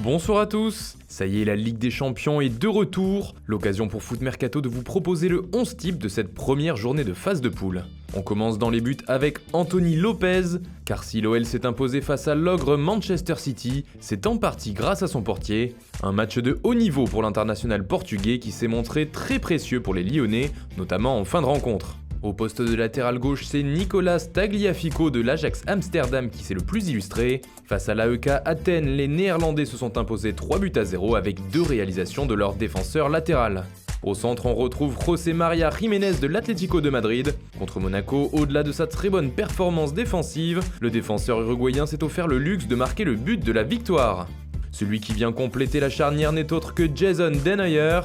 Bonsoir à tous. Ça y est, la Ligue des Champions est de retour, l'occasion pour Foot Mercato de vous proposer le 11 type de cette première journée de phase de poule. On commence dans les buts avec Anthony Lopez, car si l'OL s'est imposé face à l'ogre Manchester City, c'est en partie grâce à son portier. Un match de haut niveau pour l'international portugais qui s'est montré très précieux pour les Lyonnais, notamment en fin de rencontre. Au poste de latéral gauche, c'est Nicolas Tagliafico de l'Ajax Amsterdam qui s'est le plus illustré. Face à l'AEK Athènes, les Néerlandais se sont imposés 3-0 avec 2 réalisations de leur défenseur latéral. Au centre, on retrouve José María Jiménez de l'Atlético de Madrid. Contre Monaco, au-delà de sa très bonne performance défensive, le défenseur uruguayen s'est offert le luxe de marquer le but de la victoire. Celui qui vient compléter la charnière n'est autre que Jason Denayer.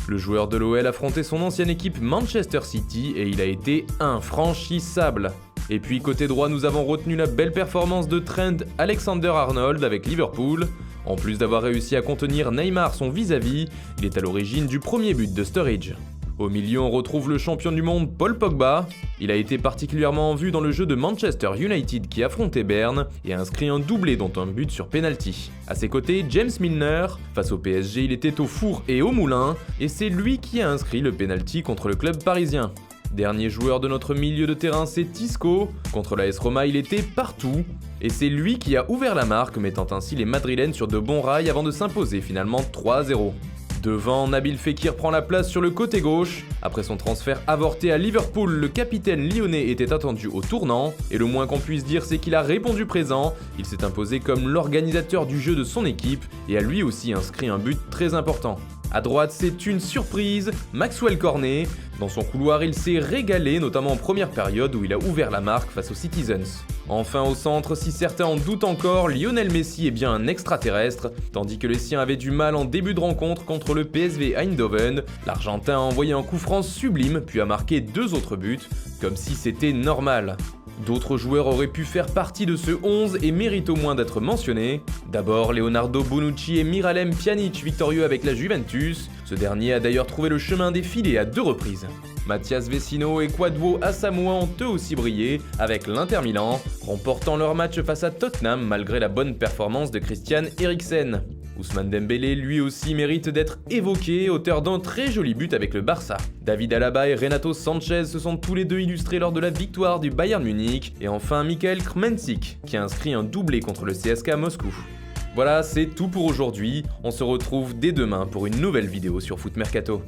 Le joueur de l'OL affrontait son ancienne équipe Manchester City et il a été infranchissable. Et puis côté droit, nous avons retenu la belle performance de Trent Alexander-Arnold avec Liverpool. En plus d'avoir réussi à contenir Neymar son vis-à-vis, il est à l'origine du premier but de Sturridge. Au milieu, on retrouve le champion du monde Paul Pogba. Il a été particulièrement en vue dans le jeu de Manchester United qui affrontait Berne et a inscrit un doublé dont un but sur penalty. À ses côtés, James Milner. Face au PSG, il était au four et au moulin et c'est lui qui a inscrit le penalty contre le club parisien. Dernier joueur de notre milieu de terrain, c'est Isco. Contre l'AS Roma, il était partout. Et c'est lui qui a ouvert la marque, mettant ainsi les Madrilènes sur de bons rails avant de s'imposer finalement 3-0. Devant, Nabil Fekir prend la place sur le côté gauche. Après son transfert avorté à Liverpool, le capitaine lyonnais était attendu au tournant. Et le moins qu'on puisse dire, c'est qu'il a répondu présent. Il s'est imposé comme l'organisateur du jeu de son équipe et a lui aussi inscrit un but très important. À droite, c'est une surprise, Maxwell Cornet. Dans son couloir, il s'est régalé, notamment en première période où il a ouvert la marque face aux Citizens. Enfin au centre, si certains en doutent encore, Lionel Messi est bien un extraterrestre. Tandis que les siens avaient du mal en début de rencontre contre le PSV Eindhoven, l'Argentin a envoyé un coup franc sublime puis a marqué 2 autres buts, comme si c'était normal. D'autres joueurs auraient pu faire partie de ce 11 et méritent au moins d'être mentionnés. D'abord, Leonardo Bonucci et Miralem Pjanic victorieux avec la Juventus. Ce dernier a d'ailleurs trouvé le chemin des filets à 2 reprises. Mathias Vecino et Kwadwo Asamoah ont eux aussi brillé avec l'Inter Milan, remportant leur match face à Tottenham malgré la bonne performance de Christian Eriksen. Ousmane Dembélé lui aussi mérite d'être évoqué, auteur d'un très joli but avec le Barça. David Alaba et Renato Sanchez se sont tous les deux illustrés lors de la victoire du Bayern Munich. Et enfin Michael Krmenčík qui a inscrit un doublé contre le CSKA Moscou. Voilà, c'est tout pour aujourd'hui. On se retrouve dès demain pour une nouvelle vidéo sur Foot Mercato.